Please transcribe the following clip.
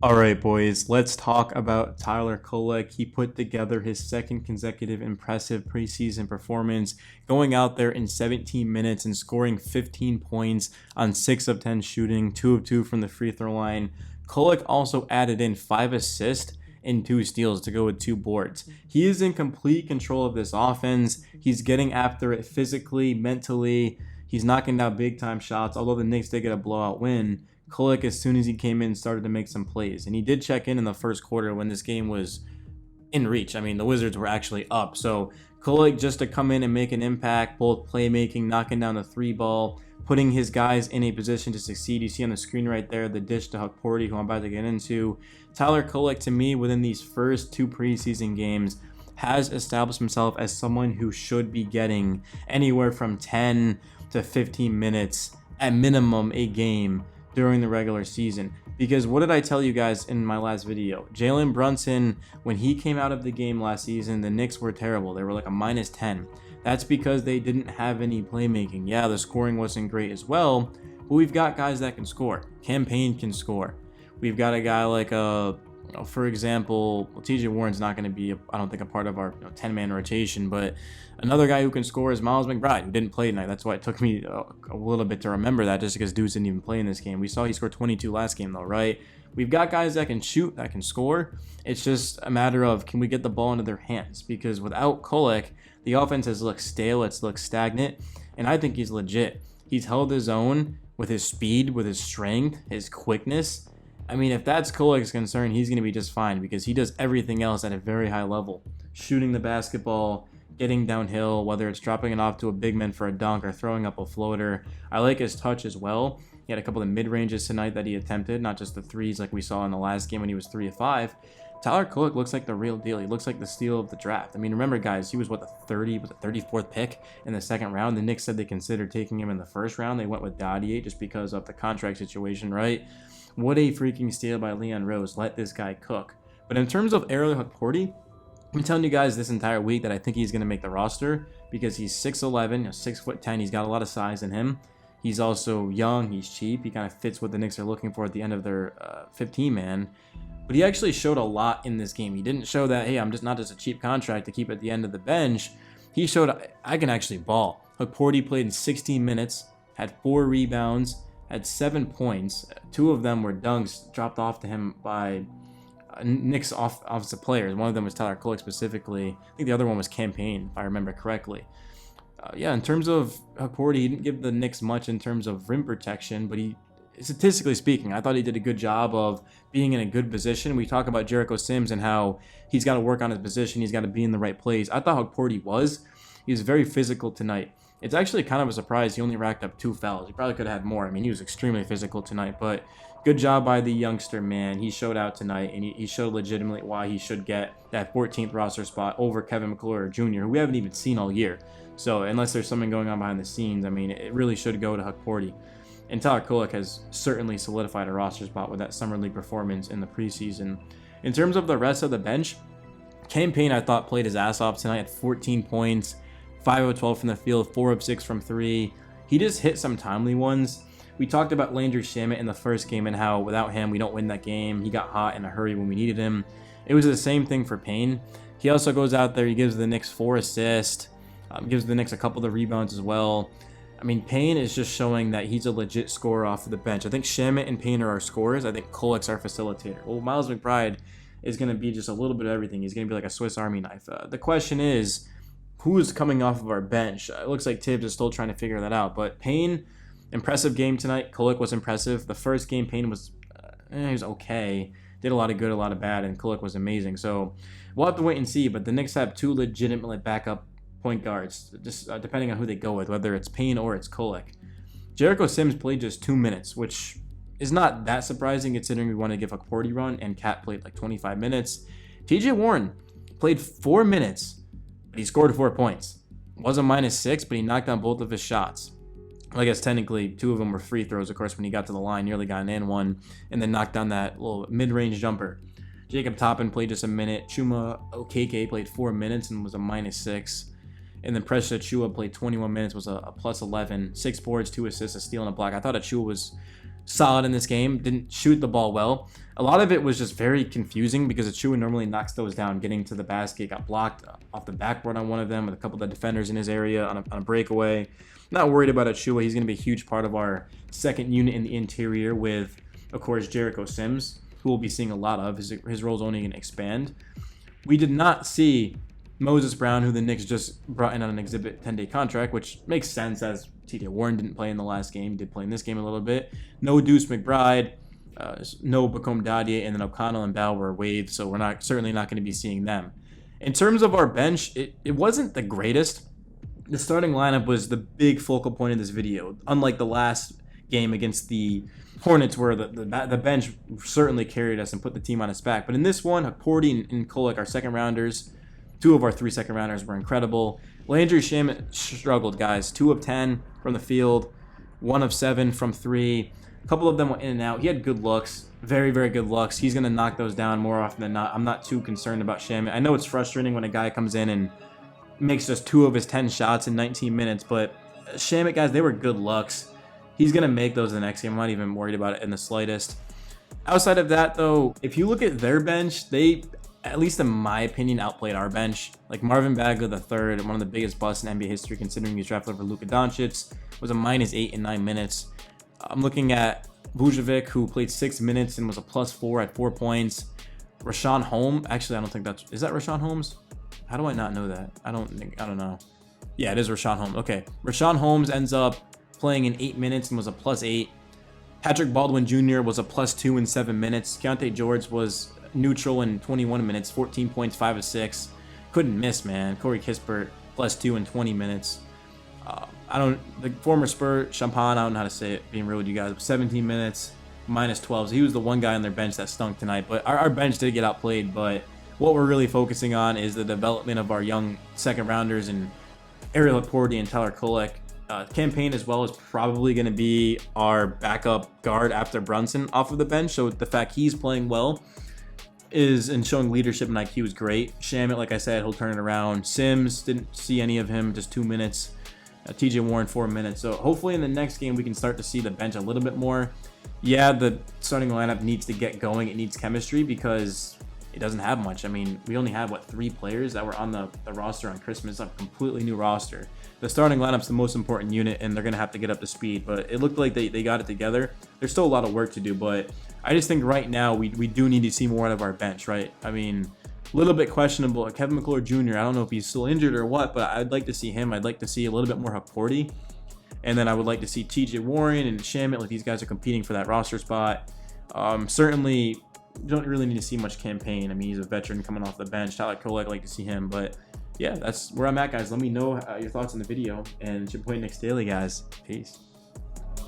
All right, boys, let's talk about Tyler Kolek. He put together his second consecutive impressive preseason performance, going out there in 17 minutes and scoring 15 points on 6 of 10 shooting, 2 of 2 from the free throw line. Kolek also added in 5 assists and 2 steals to go with 2 boards. He is in complete control of this offense. He's getting after it physically, mentally. He's knocking down big time shots, although the Knicks did get a blowout win. Kolek, as soon as he came in, started to make some plays. And he did check in the first quarter when this game was in reach. I mean, the Wizards were actually up. So Kolek just to come in and make an impact, both playmaking, knocking down the 3 ball, putting his guys in a position to succeed. You see on the screen right there, the dish to Hukporti, who I'm about to get into. Tyler Kolek, to me, within these first 2 preseason games, has established himself as someone who should be getting anywhere from 10 to 15 minutes at minimum a game during the regular season. Because what did I tell you guys in my last video? Jalen Brunson, when he came out of the game last season, the Knicks were terrible. They were like a -10. That's because they didn't have any playmaking. Yeah, the scoring wasn't great as well, but we've got guys that can score. Cam Payne can score. We've got a guy like for example, TJ Warren's not going to be, I don't think, a part of our 10-man rotation, but another guy who can score is Miles McBride, who didn't play tonight. That's why it took me a little bit to remember that, just because dudes didn't even play in this game. We saw he scored 22 last game, though, right? We've got guys that can shoot, that can score. It's just a matter of, can we get the ball into their hands? Because without Kolek, the offense has looked stale, it's looked stagnant, and I think he's legit. He's held his own with his speed, with his strength, his quickness. I mean, if that's Kolek's concern, he's going to be just fine because he does everything else at a very high level. Shooting the basketball, getting downhill, whether it's dropping it off to a big man for a dunk or throwing up a floater. I like his touch as well. He had a couple of mid-ranges tonight that he attempted, not just the threes like we saw in the last game when he was 3 of 5. Tyler Kolek looks like the real deal. He looks like the steal of the draft. I mean, remember, guys, he was the 34th pick in the second round. The Knicks said they considered taking him in the first round. They went with Dadier just because of the contract situation, right? What a freaking steal by Leon Rose. Let this guy cook. But in terms of Ariel Hukporti, I've been telling you guys this entire week that I think he's going to make the roster because he's 6'11", 6'10". He's got a lot of size in him. He's also young. He's cheap. He kind of fits what the Knicks are looking for at the end of their 15-man. But he actually showed a lot in this game. He didn't show that, hey, I'm just not just a cheap contract to keep at the end of the bench. He showed I can actually ball. Hukporti played in 16 minutes, had 4 rebounds, had 7 points. 2 of them were dunks dropped off to him by Knicks offensive players. One of them was Tyler Kolek specifically. I think the other one was Cam Payne, if I remember correctly. Yeah, in terms of Hukporti, he didn't give the Knicks much in terms of rim protection, but he, statistically speaking, I thought he did a good job of being in a good position. We talk about Jericho Sims and how he's got to work on his position. He's got to be in the right place. I thought Hukporti was. He was very physical tonight. It's actually kind of a surprise he only racked up 2 fouls. He probably could have had more. I mean, he was extremely physical tonight, but good job by the youngster, man. He showed out tonight, and he showed legitimately why he should get that 14th roster spot over Kevin McClure Jr., who we haven't even seen all year. So unless there's something going on behind the scenes, I mean, it really should go to Hukporti. And Tyler Kolek has certainly solidified a roster spot with that Summer League performance in the preseason. In terms of the rest of the bench, Cam Payne, I thought, played his ass off tonight at 14 points. 5 of 12 from the field, 4 of 6 from 3. He just hit some timely ones. We talked about Landry Shamet in the first game and how without him we don't win that game. He got hot in a hurry when we needed him. It was the same thing for Payne. He also goes out there, he gives the Knicks 4 assists, gives the Knicks a couple of rebounds as well. I mean, Payne is just showing that he's a legit scorer off of the bench. I think Shamet and Payne are our scorers. I think Kolek's our facilitator. Well, Miles McBride is going to be just a little bit of everything. He's going to be like a Swiss Army knife. The question is, who's coming off of our bench? It looks like Tibbs is still trying to figure that out. But Payne, impressive game tonight. Kolek was impressive. The first game, Payne was, he was okay. Did a lot of good, a lot of bad, and Kolek was amazing. So we'll have to wait and see. But the Knicks have 2 legitimately backup point guards, just depending on who they go with, whether it's Payne or it's Kolek. Jericho Sims played just 2 minutes, which is not that surprising considering we want to give a Hukporti run, and Cat played like 25 minutes. TJ Warren played 4 minutes. But he scored 4 points. Was a -6, but he knocked down both of his shots. I guess technically 2 of them were free throws, of course, when he got to the line, nearly got an and one, and then knocked down that little mid-range jumper. Jacob Toppin played just a minute. Chuma Okeke played 4 minutes and was a -6. And then Precious Achua played 21 minutes, was a +11. 6 boards, 2 assists, a steal, and a block. I thought Achua was solid in this game. Didn't shoot the ball well. A lot of it was just very confusing because Achua normally knocks those down getting to the basket. Got blocked off the backboard on one of them with a couple of the defenders in his area on a breakaway. Not worried about Achua. He's going to be a huge part of our second unit in the interior with, of course, Jericho Sims, who we'll be seeing a lot of. His role's only going to expand. We did not see Moses Brown, who the Knicks just brought in on an Exhibit 10-day contract, which makes sense as TJ Warren didn't play in the last game. He did play in this game a little bit. No Deuce McBride, no Bakom Dadie, and then O'Connell and Bow were waived, so we're certainly not going to be seeing them. In terms of our bench, it wasn't the greatest. The starting lineup was the big focal point of this video. Unlike the last game against the Hornets, where the bench certainly carried us and put the team on its back. But in this one, Hukporti and Kolek, our second rounders, 2 of our 3 second rounders were incredible. Landry Shamet struggled, guys. 2 of 10 from the field, 1 of 7 from 3. A couple of them went in and out. He had good looks, very, very good looks. He's going to knock those down more often than not. I'm not too concerned about Shamet. I know it's frustrating when a guy comes in and makes just 2 of his 10 shots in 19 minutes, but Shamet, guys, they were good looks. He's going to make those the next game. I'm not even worried about it in the slightest. Outside of that, though, if you look at their bench, they, at least in my opinion, outplayed our bench. Like Marvin Bagley III, one of the biggest busts in NBA history, considering he's drafted over Luka Doncic, was a -8 in 9 minutes. I'm looking at Vujovic, who played 6 minutes and was a +4 at 4 points. Rashawn Holmes, actually, I don't think is that Rashawn Holmes? How do I not know that? I don't know. Yeah, it is Rashawn Holmes. Okay, Rashawn Holmes ends up playing in 8 minutes and was a +8. Patrick Baldwin Jr. was a +2 in 7 minutes. Keontae George was neutral in 21 minutes, 14 points, 5 of 6. Couldn't miss, man. Corey Kispert +2 in 20 minutes. The former Spur, Champagne, I don't know how to say it, being real with you guys, 17 minutes, -12. So he was the one guy on their bench that stunk tonight. But our bench did get outplayed. But what we're really focusing on is the development of our young second rounders and Ariel Hukporti and Tyler Kolek. Campaign as well is probably going to be our backup guard after Brunson off of the bench. So the fact he's playing well and showing leadership and IQ is great. Shamet, like I said, he'll turn it around. Sims, didn't see any of him, just 2 minutes. TJ Warren, 4 minutes. So hopefully in the next game we can start to see the bench a little bit more. Yeah, the starting lineup needs to get going. It needs chemistry because it doesn't have much. I mean, we only had, 3 players that were on the roster on Christmas, a completely new roster. The starting lineup's the most important unit, and they're going to have to get up to speed. But it looked like they got it together. There's still a lot of work to do, but I just think right now we do need to see more out of our bench, right? I mean, a little bit questionable. Kevin McClure Jr., I don't know if he's still injured or what, but I'd like to see him. I'd like to see a little bit more Hukporti. And then I would like to see TJ Warren and Shamet, like these guys are competing for that roster spot. Certainly don't really need to see much campaign. I mean, he's a veteran coming off the bench. Tyler Kolek, I'd like to see him. But yeah, that's where I'm at, guys. Let me know your thoughts on the video. And it's your boy Knicks Daily, guys. Peace.